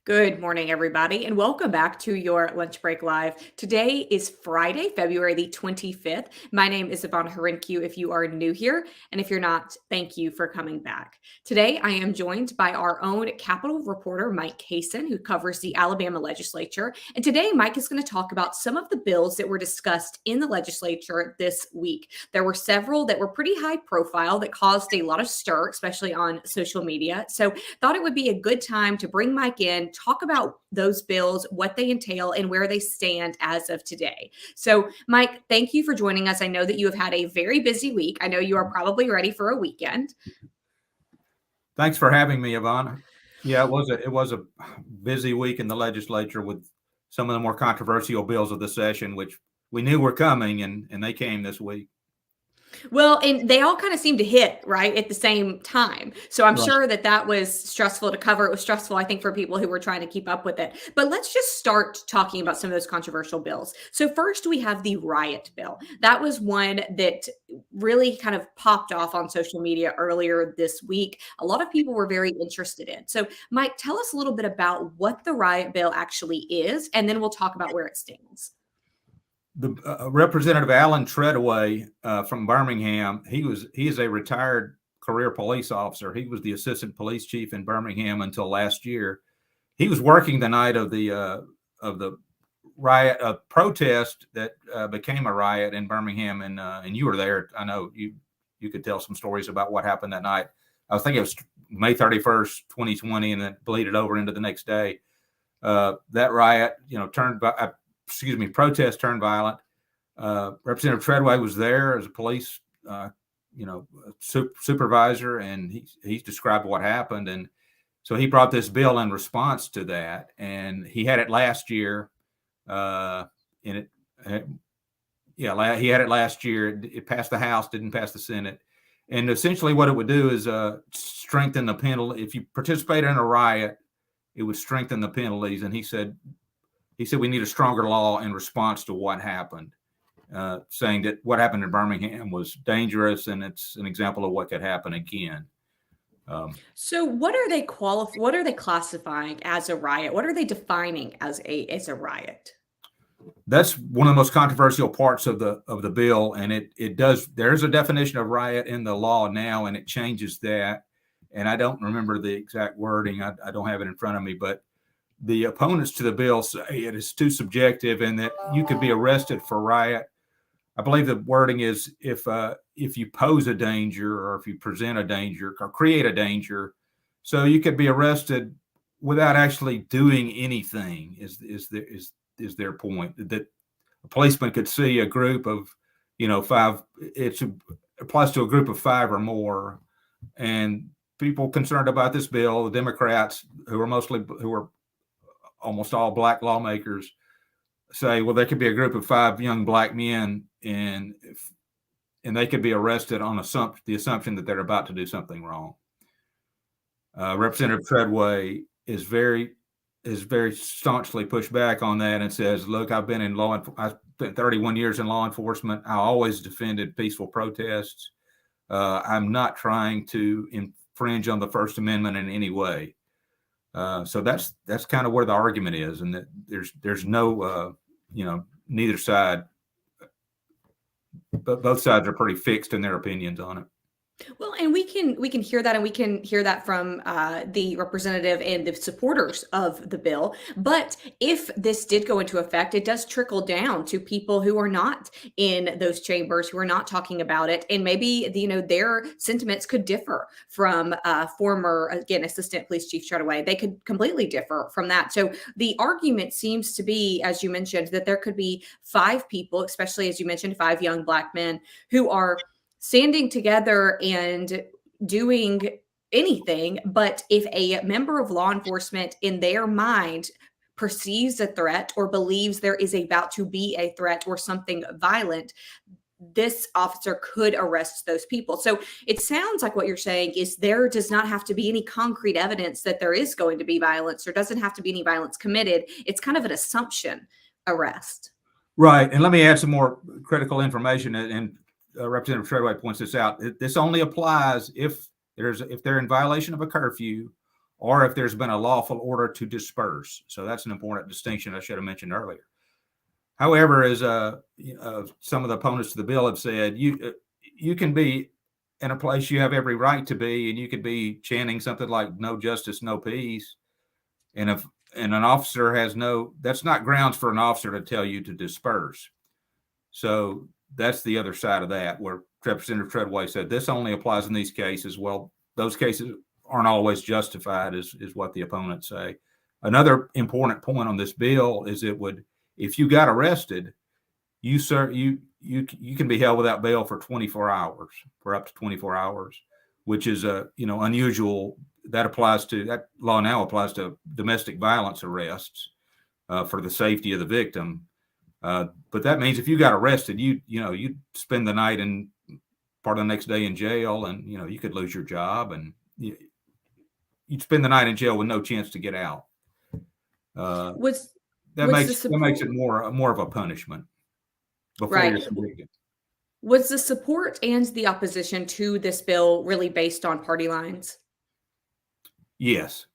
Good morning, everybody, and welcome back to your Lunch Break Live. Today is Friday, February the 25th. My name is Yvonne Harinkyu if you are new here, and if you're not, thank you for coming back. Today, I am joined by our own Capitol reporter, Mike Kaysen, who covers the Alabama Legislature. And today, Mike is going to talk about some of the bills that were discussed in the legislature this week. There were several that were pretty high profile that caused a lot of stir, especially on social media. So thought it would be a good time to bring Mike in, talk about those bills, what they entail, and where they stand as of today. So, Mike, thank you for joining us. I know that you have had a very busy week. I know you are probably ready for a weekend. Thanks for having me, Yvonne. Yeah, it was a busy week in the legislature with some of the more controversial bills of the session, which we knew were coming, and they came this week. Well, and they all kind of seem to hit right at the same time. So I'm Right. sure that was stressful to cover. It was stressful, I think, for people who were trying to keep up with it. But let's just start talking about some of those controversial bills. So first, we have the riot bill. That was one that really kind of popped off on social media earlier this week. A lot of people were very interested in. So, Mike, tell us a little bit about what the riot bill actually is, and then we'll talk about where it stands. The Representative Alan Treadway from Birmingham, he is a retired career police officer. He was the assistant police chief in Birmingham until last year. He was working the night of the riot, protest that became a riot in Birmingham, and you were there. I know you could tell some stories about what happened that night. I think it was May 31st, 2020, and then bleeded over into the next day. That riot, protest turned violent. Representative Treadway was there as a police, supervisor, and he's described what happened. And so he brought this bill in response to that, and he had it last year. He had it last year. It passed the House, didn't pass the Senate. And essentially what it would do is strengthen the penalty. If you participate in a riot, it would strengthen the penalties. And he said we need a stronger law in response to what happened, saying that what happened in Birmingham was dangerous and it's an example of what could happen again. So what are they classifying as a riot? What are they defining as a riot? That's one of the most controversial parts of the bill, and there's a definition of riot in the law now, and it changes that. And I don't remember the exact wording. I don't have it in front of me, but the opponents to the bill say it is too subjective and that you could be arrested for riot. I believe the wording is if you pose a danger or if you present a danger or create a danger. So you could be arrested without actually doing anything is their point. That a policeman could see a group of, five. It applies to a group of five or more. And people concerned about this bill, the Democrats, who are almost all black lawmakers, say, well, there could be a group of five young black men and they could be arrested on the assumption that they're about to do something wrong. Representative Treadway is very staunchly pushed back on that and says, look, I spent 31 years in law enforcement. I always defended peaceful protests. I'm not trying to infringe on the First Amendment in any way. So that's kind of where the argument is, and that there's no, neither side, but both sides are pretty fixed in their opinions on it. Well, and we can hear that, and we can hear that from the representative and the supporters of the bill. But if this did go into effect, it does trickle down to people who are not in those chambers, who are not talking about it, and maybe their sentiments could differ from former, again, Assistant Police Chief Treadway. They could completely differ from that. So the argument seems to be, as you mentioned, that there could be five people, especially as you mentioned, five young black men who are standing together and doing anything. But if a member of law enforcement in their mind perceives a threat or believes there is about to be a threat or something violent, this officer could arrest those people. So it sounds like what you're saying is there does not have to be any concrete evidence that there is going to be violence. There doesn't have to be any violence committed. It's kind of an assumption arrest. Right. And let me add some more critical information. And Representative Treadway points this out. This only applies if they're in violation of a curfew or if there's been a lawful order to disperse. So that's an important distinction I should have mentioned earlier. However, as some of the opponents to the bill have said, you can be in a place you have every right to be, and you could be chanting something like "No justice, no peace," and if an officer has that's not grounds for an officer to tell you to disperse. So that's the other side of that, where Representative Treadway said this only applies in these cases. Well, those cases aren't always justified, is what the opponents say. Another important point on this bill is if you got arrested, you can be held without bail for 24 hours, for up to 24 hours, which is unusual. That law now applies to domestic violence arrests for the safety of the victim. But that means if you got arrested, you spend the night and part of the next day in jail, and you could lose your job, and you'd spend the night in jail with no chance to get out. That makes it more of a punishment before you're convicted. Was the support and the opposition to this bill really based on party lines? Yes.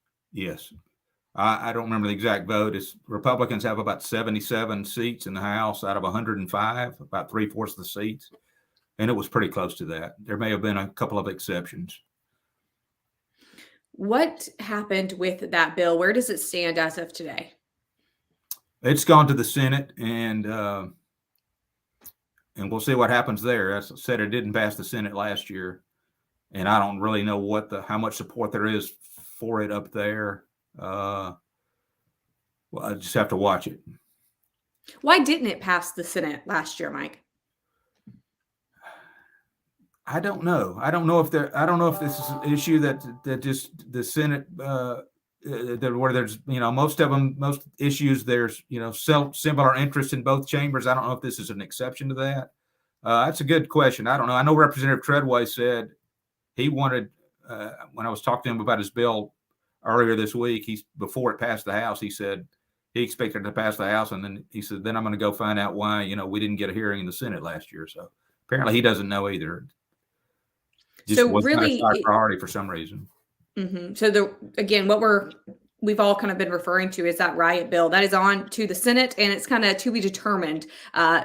I don't remember the exact vote. Republicans have about 77 seats in the House out of 105, about 3/4 of the seats. And it was pretty close to that. There may have been a couple of exceptions. What happened with that bill? Where does it stand as of today? It's gone to the Senate, and we'll see what happens there. As I said, it didn't pass the Senate last year, and I don't really know how much support there is for it up there. Well, I just have to watch it. Why didn't it pass the Senate last year, Mike? I don't know. I don't know if this is an issue that just the Senate where there's most issues there's similar interest in both chambers. I don't know if this is an exception to that. That's a good question. I don't know. I know Representative Treadway said he wanted when I was talking to him about his bill earlier this week, before it passed the House, he said he expected it to pass the House, and then he said, then I'm going to go find out why we didn't get a hearing in the Senate last year. So apparently he doesn't know either. Just wasn't a high priority for some reason. Mm-hmm. So what we've all kind of been referring to is that riot bill that is on to the Senate, and it's kind of to be determined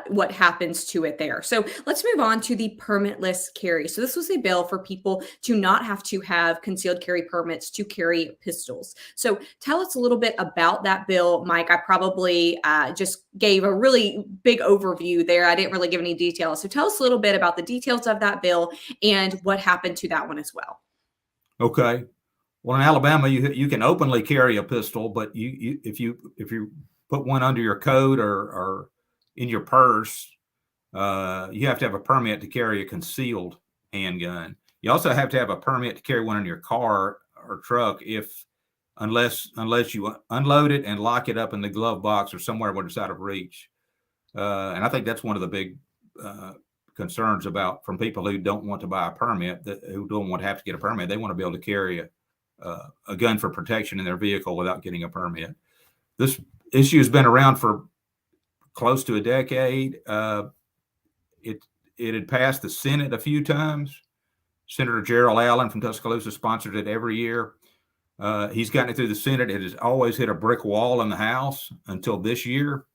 what happens to it there. So let's move on to the permitless carry. So this was a bill for people to not have to have concealed carry permits to carry pistols. So tell us a little bit about that bill, Mike. I probably just gave a really big overview there. I didn't really give any details. So tell us a little bit about the details of that bill and what happened to that one as well. Okay. Well, in Alabama, you can openly carry a pistol, but if you put one under your coat or in your purse, you have to have a permit to carry a concealed handgun. You also have to have a permit to carry one in your car or truck unless you unload it and lock it up in the glove box or somewhere where it's out of reach. And I think that's one of the big concerns from people who don't want to buy a permit, who don't want to have to get a permit. They want to be able to carry a gun for protection in their vehicle without getting a permit. This issue has been around for close to a decade. It had passed the Senate a few times. Senator Gerald Allen from Tuscaloosa sponsors it every year. He's gotten it through the Senate. It has always hit a brick wall in the House until this year.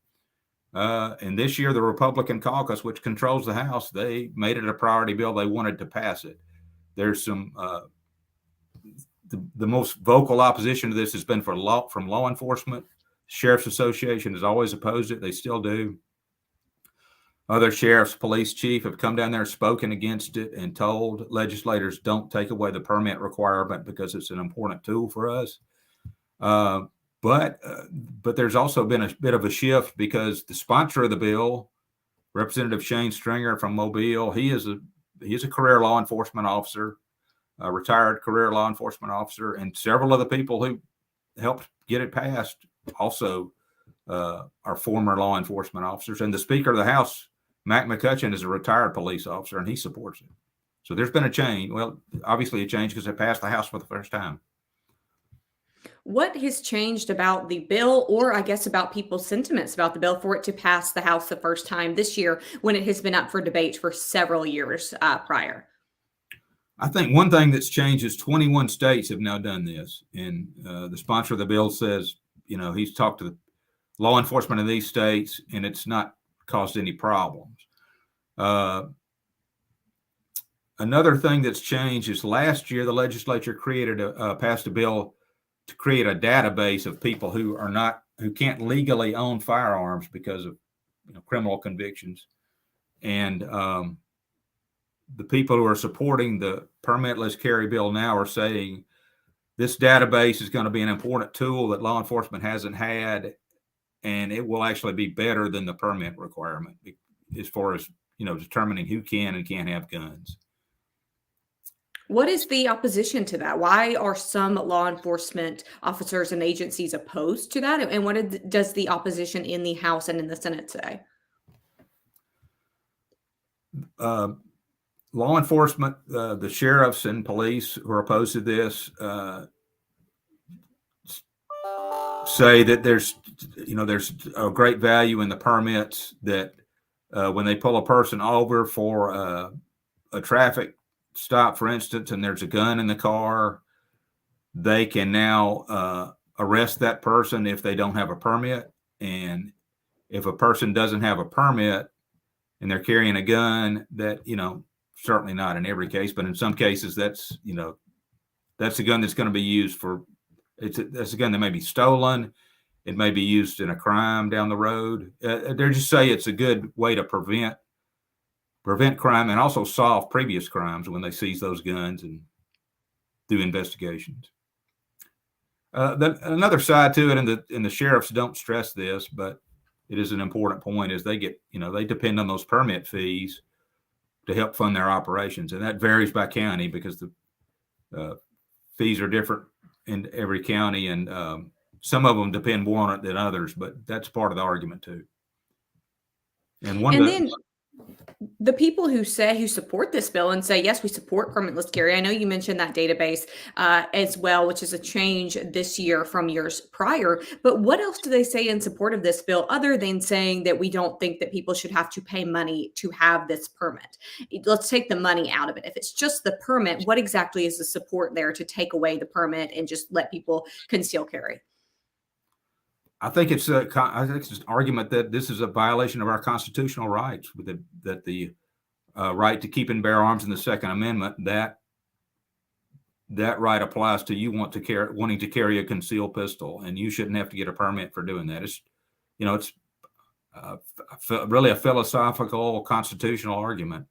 And this year, the Republican caucus, which controls the House, they made it a priority bill. They wanted to pass it. There's some the most vocal opposition to this has been from law enforcement. Sheriff's Association has always opposed it. They still do. Other sheriffs, police chief have come down there, spoken against it, and told legislators don't take away the permit requirement because it's an important tool for us. But there's also been a bit of a shift because the sponsor of the bill, Representative Shane Stringer from Mobile, he's a career law enforcement officer, a retired career law enforcement officer, and several of the people who helped get it passed also are former law enforcement officers. And the Speaker of the House, Mac McCutcheon, is a retired police officer, and he supports it. So there's been a change. Well, obviously a change because it passed the House for the first time. What has changed about the bill, or I guess about people's sentiments about the bill for it to pass the House the first time this year when it has been up for debate for several years prior? I think one thing that's changed is 21 states have now done this, and the sponsor of the bill says, he's talked to the law enforcement in these states, and it's not caused any problems. Another thing that's changed is last year the legislature passed a bill to create a database of people who can't legally own firearms because of criminal convictions, and the people who are supporting the permitless carry bill now are saying this database is going to be an important tool that law enforcement hasn't had, and it will actually be better than the permit requirement as far as determining who can and can't have guns. What is the opposition to that? Why are some law enforcement officers and agencies opposed to that? And what does the opposition in the House and in the Senate say? Law enforcement, the sheriffs and police who are opposed to this say that there's a great value in the permits, that when they pull a person over for a traffic stop, for instance, and there's a gun in the car, they can now arrest that person if they don't have a permit. And if a person doesn't have a permit and they're carrying a gun, that, certainly not in every case, but in some cases, that's a gun that's going to be used for, that's a gun that may be stolen. It may be used in a crime down the road. They just say it's a good way to prevent crime and also solve previous crimes when they seize those guns and do investigations. Another side to it, and the sheriffs don't stress this, but it is an important point, is they get, they depend on those permit fees to help fund their operations. And that varies by county because the fees are different in every county, and some of them depend more on it than others, but that's part of the argument too. Then the people who support this bill and say, yes, we support permitless carry. I know you mentioned that database as well, which is a change this year from years prior. But what else do they say in support of this bill other than saying that we don't think that people should have to pay money to have this permit? Let's take the money out of it. If it's just the permit, what exactly is the support there to take away the permit and just let people conceal carry? I think it's an argument that this is a violation of our constitutional rights, that the right to keep and bear arms in the Second Amendment, that right applies to you wanting to carry a concealed pistol, and you shouldn't have to get a permit for doing that. It's really a philosophical constitutional argument.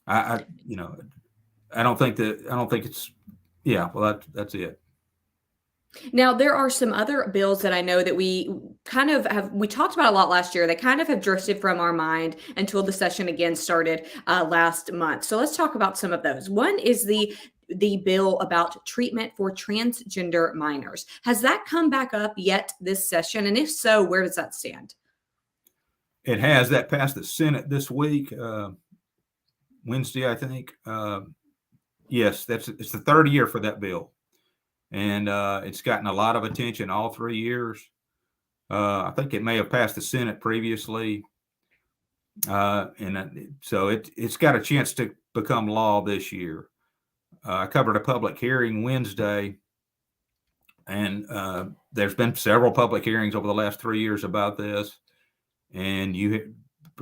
I don't think it's, well, that's it. Now, there are some other bills that I know that we talked about a lot last year. They kind of have drifted from our mind until the session again started last month. So let's talk about some of those. One is the bill about treatment for transgender minors. Has that come back up yet this session? And if so, where does that stand? It has. That passed the Senate this week, Wednesday, I think. Yes, it's the third year for that bill. And it's gotten a lot of attention all 3 years. I think it may have passed the Senate previously. And so it's got a chance to become law this year. I covered a public hearing Wednesday, and there's been several public hearings over the last 3 years about this. And you hear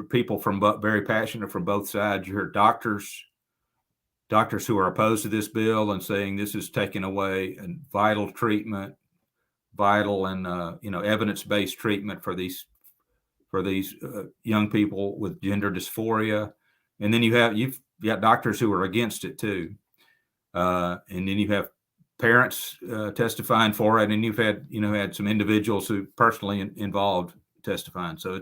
people very passionate from both sides. You hear doctors who are opposed to this bill and saying this is taking away a vital treatment, and evidence-based treatment for these young people with gender dysphoria. And then you've got doctors who are against it too, and then you have parents testifying for it, and you've had some individuals who personally involved testifying. So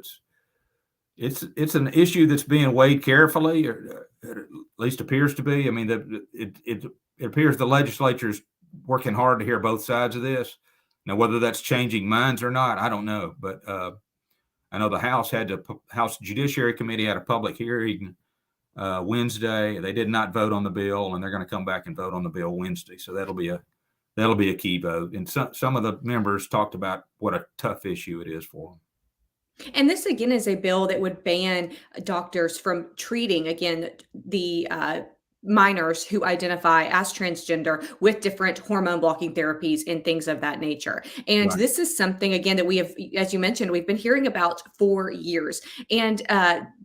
it's an issue that's being weighed carefully, or at least appears to be. I mean, it appears the legislature's working hard to hear both sides of this. Now, whether that's changing minds or not, I don't know. But I know the House Judiciary Committee had a public hearing Wednesday. They did not vote on the bill, and they're going to come back and vote on the bill Wednesday. So that'll be a key vote. And some of the members talked about what a tough issue it is for them. And this, again, is a bill that would ban doctors from treating, again, the minors who identify as transgender with different hormone blocking therapies and things of that nature. And Right. this is something, again, that we have, as you mentioned, we've been hearing about for years and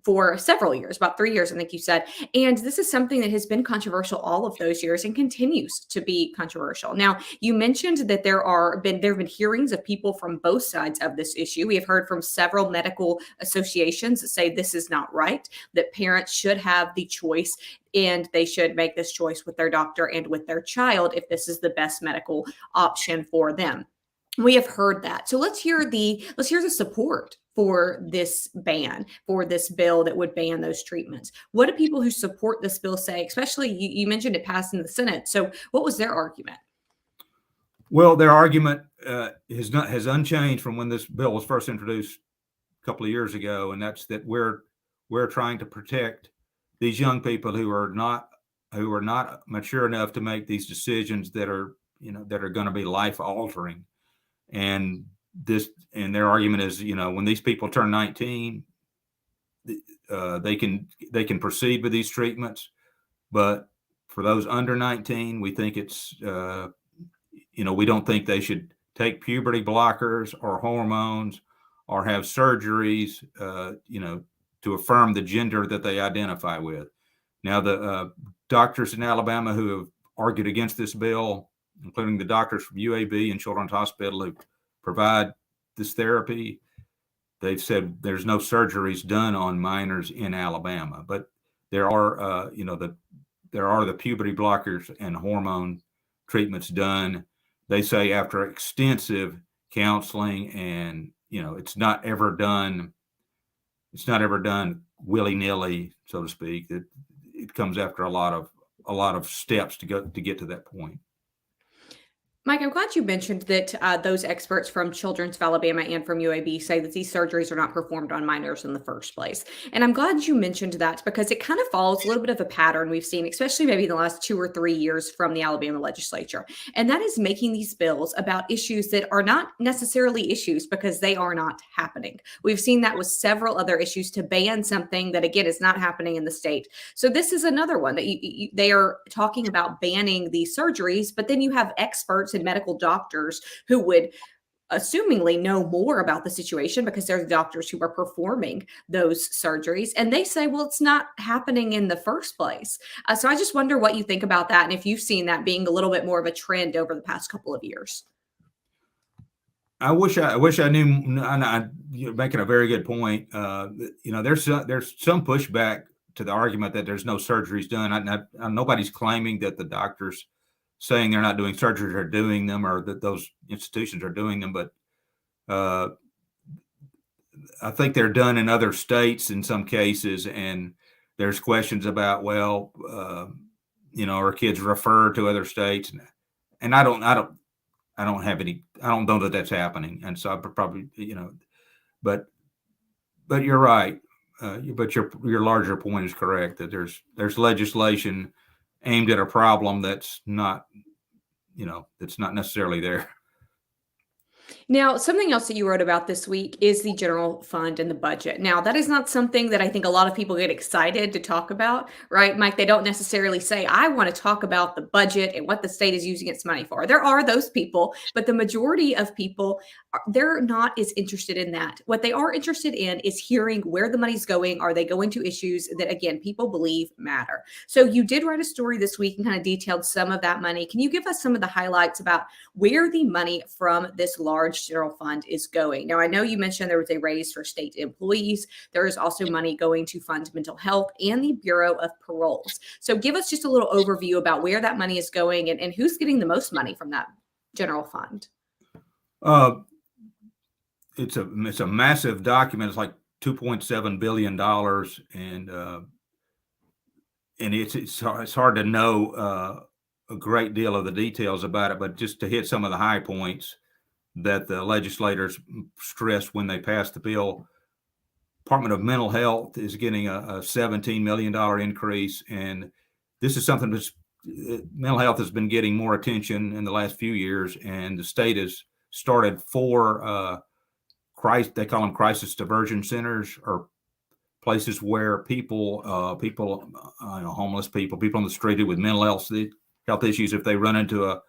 for several years, about 3 years, I think you said. And this is something that has been controversial all of those years and continues to be controversial. Now, you mentioned that there have been hearings of people from both sides of this issue. We have heard from several medical associations that say this is not right, that parents should have the choice and they should make this choice with their doctor and with their child if this is the best medical option for them. We have heard that. So let's hear the support for this ban, for this bill that would ban those treatments. What do people who support this bill say? Especially you mentioned it passed in the Senate. So what was their argument? Well, their argument has unchanged from when this bill was first introduced a couple of years ago, and that's that we're trying to protect these young people who are not mature enough to make these decisions that are going to be life altering. And their argument is, when these people turn 19, they can proceed with these treatments, but for those under 19, we think it's we don't think they should take puberty blockers or hormones or have surgeries to affirm the gender that they identify with. Now, the doctors in Alabama who have argued against this bill, including the doctors from UAB and Children's Hospital who provide this therapy, they've said there's no surgeries done on minors in Alabama, but there are the puberty blockers and hormone treatments done. They say after extensive counseling, and it's not ever done willy-nilly, so to speak. That it comes after a lot of steps to get to that point. Mike, I'm glad you mentioned that those experts from Children's of Alabama and from UAB say that these surgeries are not performed on minors in the first place. And I'm glad you mentioned that because it kind of follows a little bit of a pattern we've seen, especially maybe in the last 2 or 3 years from the Alabama legislature. And that is making these bills about issues that are not necessarily issues because they are not happening. We've seen that with several other issues to ban something that, again, is not happening in the state. So this is another one that they are talking about banning these surgeries, but then you have experts and medical doctors who would assumingly know more about the situation because they're the doctors who are performing those surgeries. And they say, well, it's not happening in the first place. So I just wonder what you think about that and if you've seen that being a little bit more of a trend over the past couple of years. I wish I knew. You're making a very good point. There's some pushback to the argument that there's no surgeries done. Nobody's claiming that the doctors saying they're not doing surgeries are doing them, or that those institutions are doing them, but I think they're done in other states in some cases, and there's questions about, well, are kids referred to other states, and I don't know that that's happening, and so I probably but you're right, but your larger point is correct that there's legislation aimed at a problem that's not necessarily there. Now, something else that you wrote about this week is the general fund and the budget. Now, that is not something that I think a lot of people get excited to talk about, right, Mike? They don't necessarily say, I want to talk about the budget and what the state is using its money for. There are those people, but the majority of people, they're not as interested in that. What they are interested in is hearing where the money's going. Are they going to issues that, again, people believe matter? So you did write a story this week and kind of detailed some of that money. Can you give us some of the highlights about where the money from this large general fund is going? Now, I know you mentioned there was a raise for state employees. There is also money going to fund mental health and the Bureau of Paroles. So give us just a little overview about where that money is going and who's getting the most money from that general fund. It's a massive document. It's like $2.7 billion. And it's hard to know a great deal of the details about it, but just to hit some of the high points that the legislators stressed when they passed the bill. Department of Mental Health is getting a $17 million increase. And this is something that's mental health has been getting more attention in the last few years. And the state has started 4 they call them crisis diversion centers, or places where people, homeless people, people on the street with mental health issues, if they run into a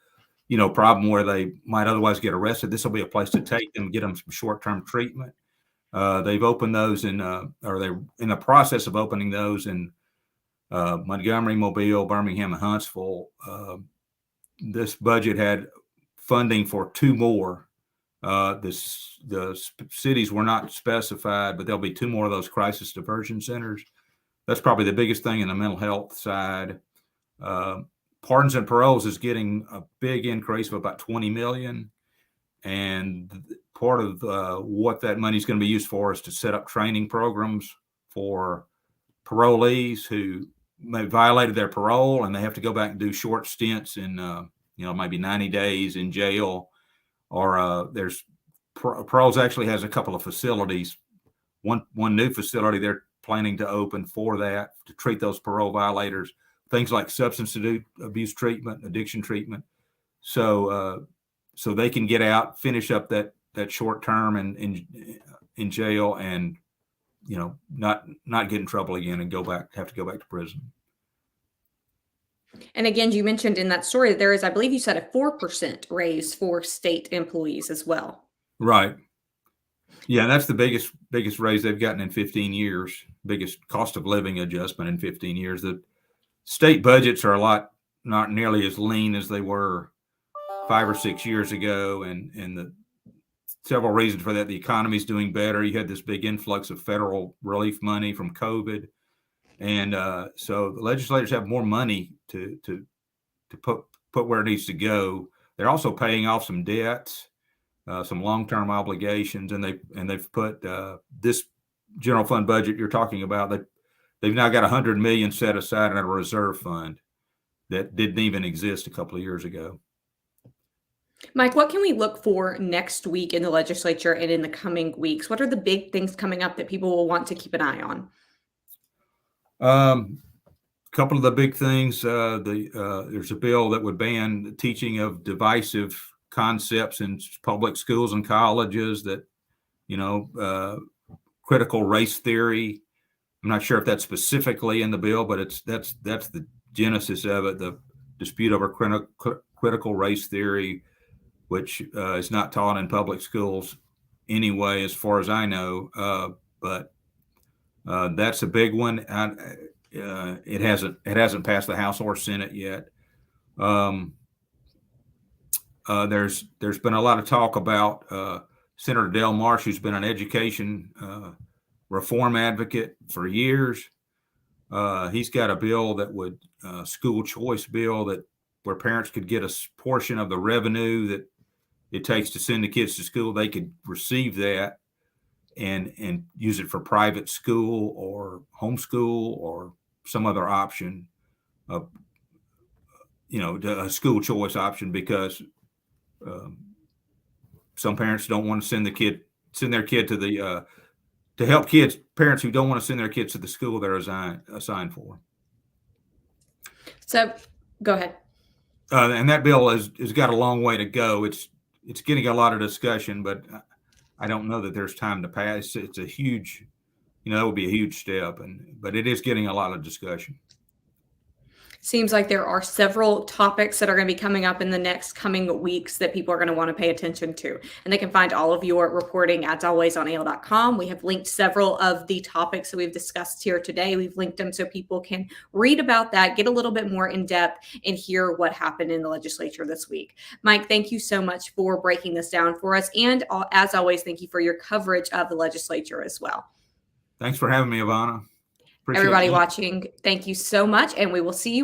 problem where they might otherwise get arrested, this will be a place to take them, get them some short-term treatment. They've opened those or they're in the process of opening those in Montgomery, Mobile, Birmingham, and Huntsville. This budget had funding for 2 more. The cities were not specified, but there'll be 2 more of those crisis diversion centers. That's probably the biggest thing in the mental health side. Pardons and paroles is getting a big increase of about $20 million. And part of what that money is going to be used for is to set up training programs for parolees who may have violated their parole and they have to go back and do short stints in, maybe 90 days in jail. Or there's paroles actually has a couple of facilities. One new facility they're planning to open for that to treat those parole violators, things like substance abuse treatment, addiction treatment. So they can get out, finish up that short term in jail, and not get in trouble again and have to go back to prison. And again, you mentioned in that story that there is, I believe you said, a 4% raise for state employees as well. Right. Yeah, and that's the biggest raise they've gotten in 15 years, biggest cost of living adjustment in 15 years. The state budgets are not nearly as lean as they were 5 or 6 years ago, and the several reasons for that. The economy is doing better. You had this big influx of federal relief money from COVID. And so the legislators have more money to put where it needs to go. They're also paying off some debts, some long-term obligations, and they've put this general fund budget you're talking about. They've now got $100 million set aside in a reserve fund that didn't even exist a couple of years ago. Mike, what can we look for next week in the legislature and in the coming weeks? What are the big things coming up that people will want to keep an eye on? Couple of the big things, there's a bill that would ban the teaching of divisive concepts in public schools and colleges, that, critical race theory. I'm not sure if that's specifically in the bill, but that's the genesis of it, the dispute over critical race theory, which is not taught in public schools anyway, as far as I know. But that's a big one. It hasn't passed the House or Senate yet. There's been a lot of talk about Senator Del Marsh, who's been an education reform advocate for years. He's got a bill that would school choice bill where parents could get a portion of the revenue that it takes to send the kids to school. They could receive that and use it for private school or homeschool or some other option, a school choice option, because some parents don't want to send their kid to help parents who don't want to send their kids to the school they're assigned for. So go ahead. And that bill has got a long way to go. It's getting a lot of discussion, but I don't know that there's time to pass. It's a huge, that would be a huge step, but it is getting a lot of discussion. Seems like there are several topics that are going to be coming up in the next coming weeks that people are going to want to pay attention to. And they can find all of your reporting, as always, on AL.com. We have linked several of the topics that we've discussed here today. We've linked them so people can read about that, get a little bit more in depth, and hear what happened in the legislature this week. Mike, thank you so much for breaking this down for us. And as always, thank you for your coverage of the legislature as well. Thanks for having me, Ivana. Everybody watching, thank you so much. And we will see you